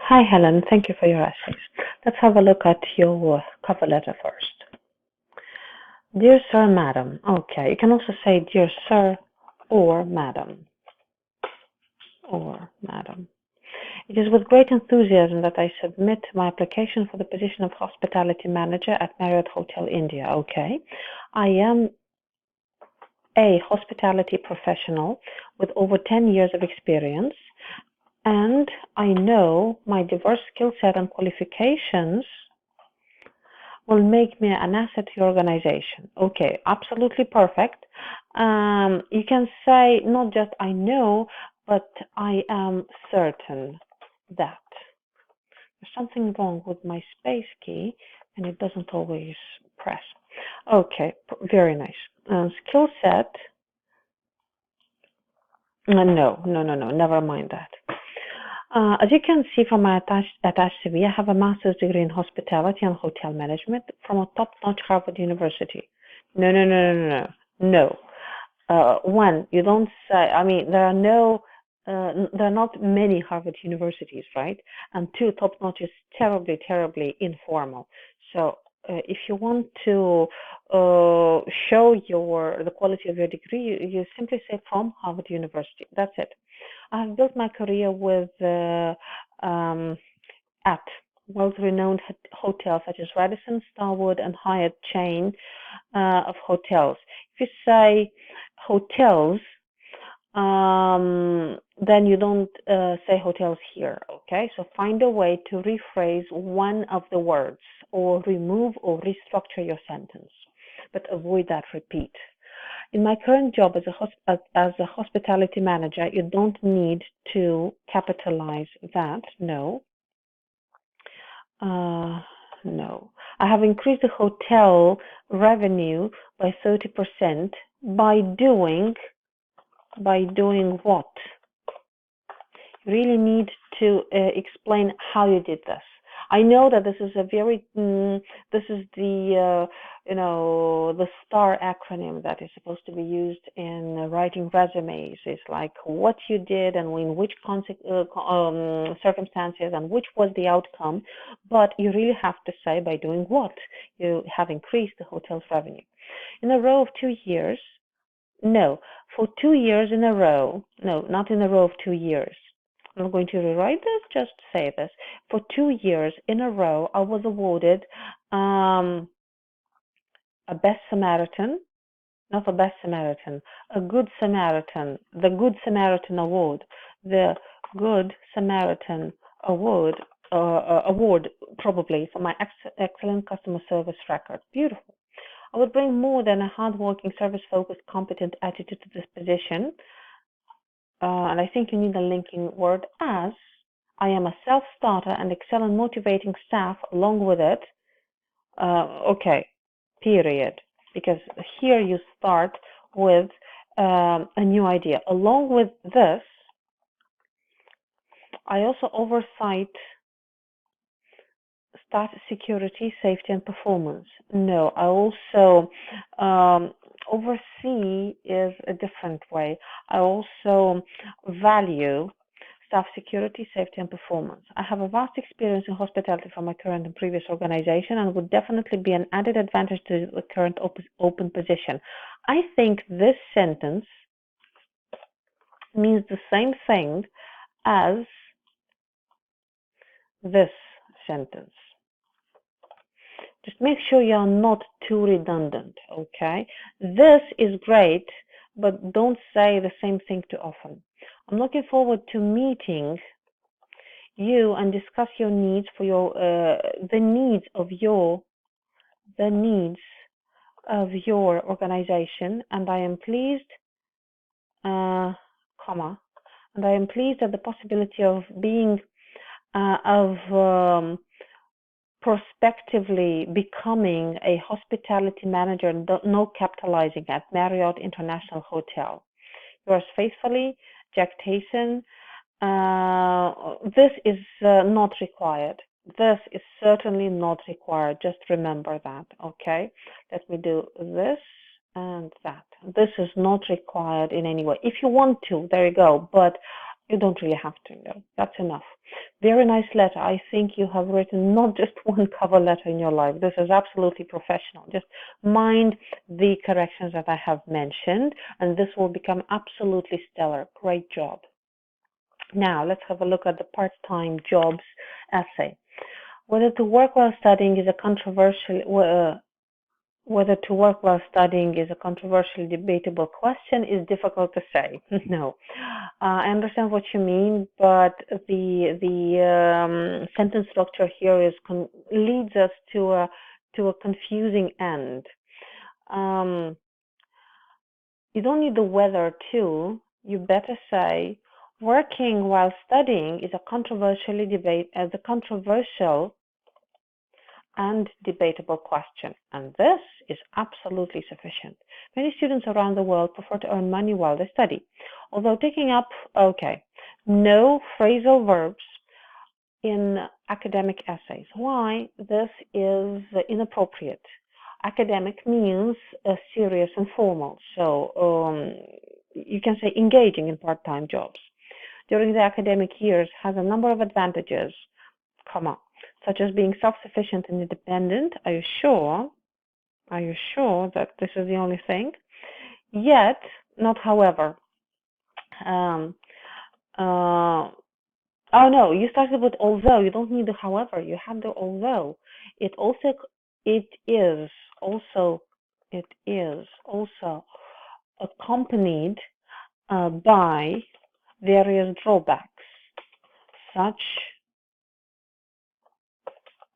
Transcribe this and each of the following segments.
Hi, Helen. Thank you for your essays. Let's have a look at your cover letter first. Dear Sir, Madam. Okay, you can also say Dear Sir or Madam. Or Madam. It is with great enthusiasm that I submit my application for the position of Hospitality Manager at Marriott Hotel India. Okay. I am a hospitality professional with over 10 years of experience, and I know my diverse skill set and qualifications will make me an asset to your organization. Okay, absolutely perfect. You can say not just I know, but I am certain that. There's something wrong with my space key and it doesn't always press. Okay, very nice. Skill set. No, never mind that. As you can see from my attached CV, I have a master's degree in hospitality and hotel management from a top-notch Harvard University. No. One, you don't say, I mean, there are not many Harvard universities, right? And two, top-notch is terribly, terribly informal. So if you want to show the quality of your degree, you simply say from Harvard University. That's it. I've built my career with at world-renowned hotels such as Radisson, Starwood, and Hyatt chain of hotels. If you say hotels, then you don't say hotels here, okay? So find a way to rephrase one of the words or remove or restructure your sentence, but avoid that repeat. In my current job as a hospitality manager, you don't need to capitalize that. No. No. I have increased the hotel revenue by 30% by doing what? You really need to explain how you did this. I know that this is this is the the STAR acronym that is supposed to be used in writing resumes. It's like what you did and in which circumstances and which was the outcome. But you really have to say by doing what you have increased the hotel's revenue. In a row of 2 years, no, for 2 years in a row, no, not in a row of 2 years. I'm not going to rewrite this, just say this. For 2 years in a row, I was awarded a Best Samaritan, not a Best Samaritan, a Good Samaritan, the Good Samaritan Award, the Good Samaritan Award, probably for my excellent customer service record. Beautiful. I would bring more than a hardworking, service-focused, competent attitude to this position. And I think you need a linking word as I am a self-starter and excel in motivating staff along with it. Okay, period. Because here you start with a new idea. Along with this, I also oversight staff security, safety, and performance. No, I also oversee is a different way. I also value staff security, safety, and performance. I have a vast experience in hospitality from my current and previous organization and would definitely be an added advantage to the current open position. I think this sentence means the same thing as this sentence. Just make sure you're not too redundant, okay? This is great, but don't say the same thing too often. I'm looking forward to meeting you and discuss your needs for your the needs of your organization, and I am pleased, comma, and I am pleased at the possibility of being prospectively becoming a hospitality manager, no capitalizing at Marriott International Hotel. Yours faithfully, Jack Tayson. This is not required. This is certainly not required. Just remember that, okay? Let me do this and that. This is not required in any way. If you want to, there you go. But You don't really have to, no. That's enough. Very nice letter. I think you have written not just one cover letter in your life. This is absolutely professional. Just mind the corrections that I have mentioned, and this will become absolutely stellar. Great job. Now, let's have a look at the part-time jobs essay. Whether to work while studying is a controversial whether to work while studying is a controversially debatable question is difficult to say. No, I understand what you mean, but the sentence structure here leads us to a confusing end. You don't need the whether to. You better say working while studying is a controversial and debatable question, and this is absolutely sufficient. Many students around the world prefer to earn money while they study, although taking up, no phrasal verbs in academic essays. Why? This is inappropriate. Academic means serious and formal, so you can say engaging in part-time jobs during the academic years has a number of advantages, such as being self-sufficient and independent. Are you sure? Are you sure that this is the only thing? Yet, not however. Oh no, you started with although. You don't need the however. You have the although. It is also accompanied by various drawbacks, such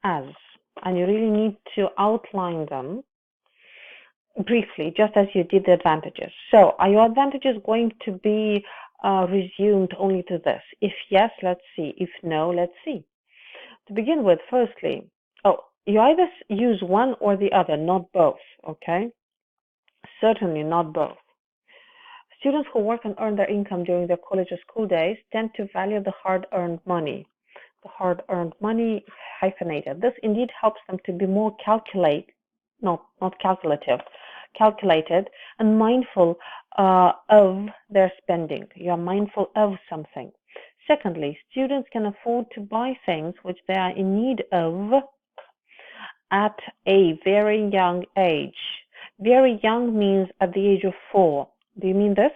as, and you really need to outline them briefly, just as you did the advantages. So, are your advantages going to be resumed only to this? If yes, let's see. If no, let's see. To begin with, firstly, you either use one or the other, not both, okay? Certainly not both. Students who work and earn their income during their college or school days tend to value the hard-earned money. The hard-earned money, hyphenated. This indeed helps them to be more calculated and mindful of their spending. You're mindful of something. Secondly, students can afford to buy things which they are in need of at a very young age. Very young means at the age of 4. Do you mean this?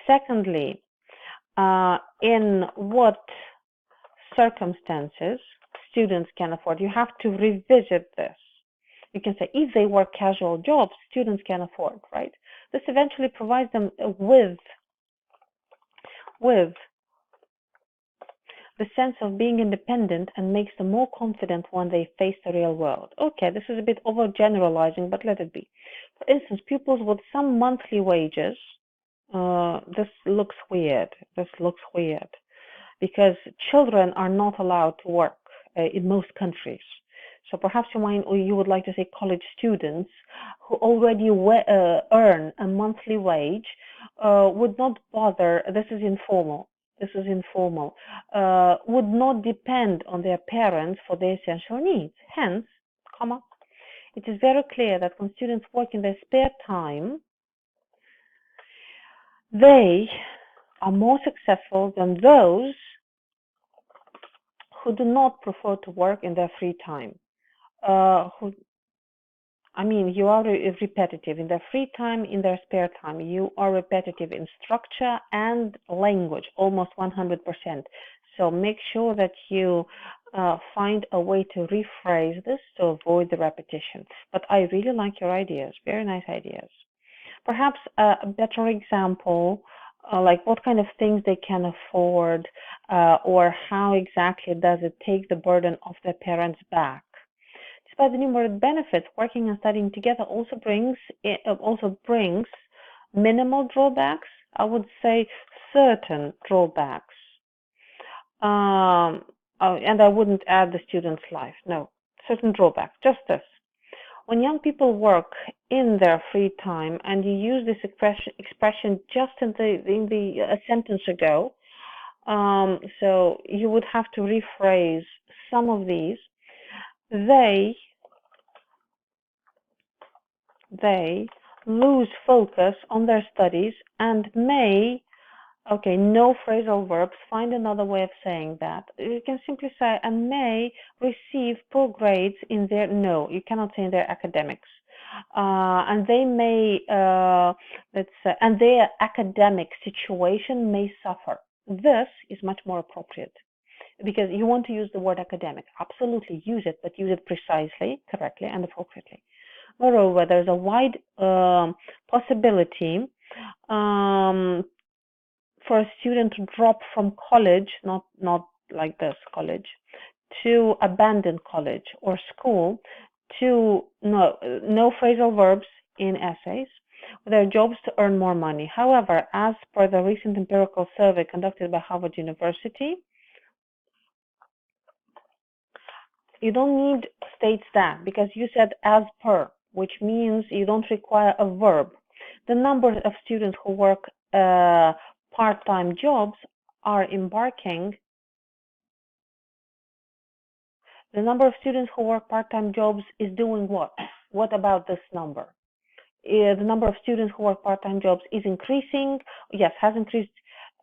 Secondly, in what circumstances students can afford? You have to revisit this. You can say if they work casual jobs, students can afford, right? This eventually provides them with the sense of being independent and makes them more confident when they face the real world. Okay, this is a bit overgeneralizing, but let it be. For instance, pupils with some monthly wages, this looks weird. Because children are not allowed to work in most countries. So perhaps you would like to say college students who already earn a monthly wage would not bother. This is informal. Would not depend on their parents for their essential needs. Hence, it is very clear that when students work in their spare time, they are more successful than those who do not prefer to work in their free time. You are repetitive in their free time, in their spare time. You are repetitive in structure and language, almost 100%. So make sure that you find a way to rephrase this to avoid the repetition. But I really like your ideas, very nice ideas. Perhaps a better example, like what kind of things they can afford, or how exactly does it take the burden off their parents' back. Despite the numerous benefits, working and studying together also brings minimal drawbacks. I would say certain drawbacks. And I wouldn't add the student's life. No, certain drawbacks. Just this. When young people work in their free time, and you use this expression just in a sentence ago, so you would have to rephrase some of these. They lose focus on their studies and may Okay, no phrasal verbs. Find another way of saying that. You can simply say, and may receive poor grades in their, no, you cannot say in their academics. And they may, let's say, and their academic situation may suffer. This is much more appropriate because you want to use the word academic. Absolutely use it, but use it precisely, correctly, and appropriately. Moreover, there's a wide possibility for a student to drop from college, not like this college, to abandon college or school, to no phrasal verbs in essays, their jobs to earn more money. However, as per the recent empirical survey conducted by Harvard University, you don't need states that because you said as per, which means you don't require a verb. The number of students who work part-time jobs are embarking. The number of students who work part-time jobs is doing what? What about this number? The number of students who work part-time jobs is increasing. Yes, has increased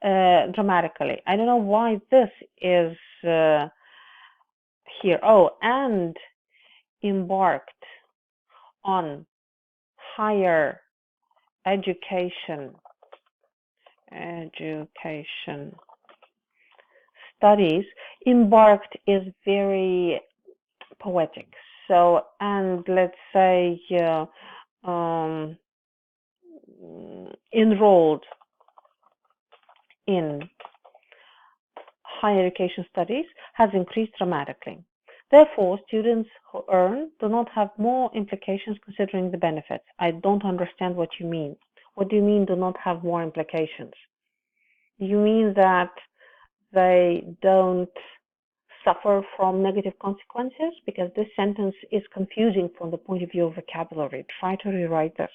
dramatically. I don't know why this is here. Oh, and embarked on higher education studies. Embarked is very poetic. So, and let's say enrolled in higher education studies has increased dramatically. Therefore, students who earn do not have more implications considering the benefits. I don't understand what you mean. What do you mean do not have more implications? You mean that they don't suffer from negative consequences? Because this sentence is confusing from the point of view of vocabulary. Try to rewrite this.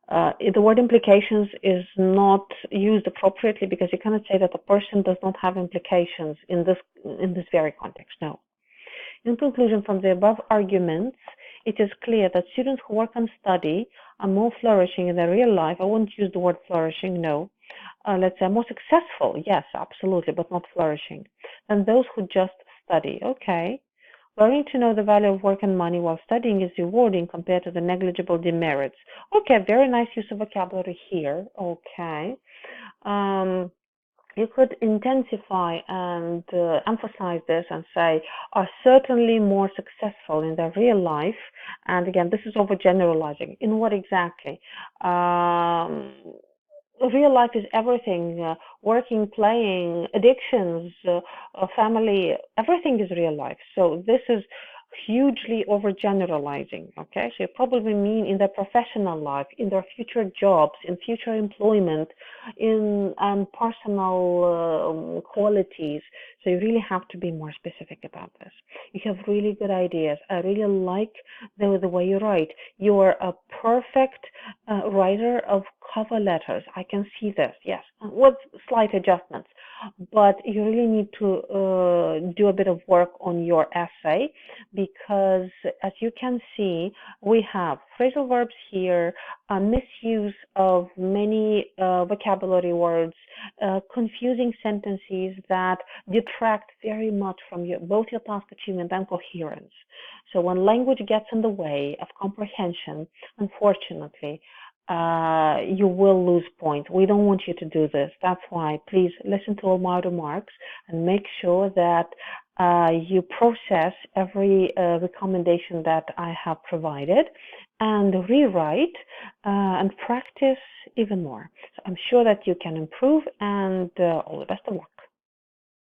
The word implications is not used appropriately because you cannot say that a person does not have implications in this very context. No. In conclusion, from the above arguments, it is clear that students who work and study are more flourishing in their real life. I wouldn't use the word flourishing, no. Let's say more successful, yes, absolutely, but not flourishing, than those who just study. Okay. Learning to know the value of work and money while studying is rewarding compared to the negligible demerits. Okay, very nice use of vocabulary here. Okay. You could intensify and emphasize this and say, are certainly more successful in their real life. And again, this is overgeneralizing. In what exactly? Real life is everything, working, playing, addictions, family, everything is real life. So this is hugely overgeneralizing. Okay, so you probably mean in their professional life, in their future jobs, in future employment, in personal qualities. So you really have to be more specific about this. You have really good ideas. I really like the way you write. You are a perfect writer of cover letters. I can see this, yes, with slight adjustments. But you really need to do a bit of work on your essay because, as you can see, we have phrasal verbs here, misuse of many vocabulary words, confusing sentences that detract very much from both your task achievement and coherence. So when language gets in the way of comprehension, unfortunately, you will lose points. We don't want you to do this. That's why please listen to all my remarks and make sure that you process every recommendation that I have provided and rewrite and practice even more. So I'm sure that you can improve, and all the best of luck.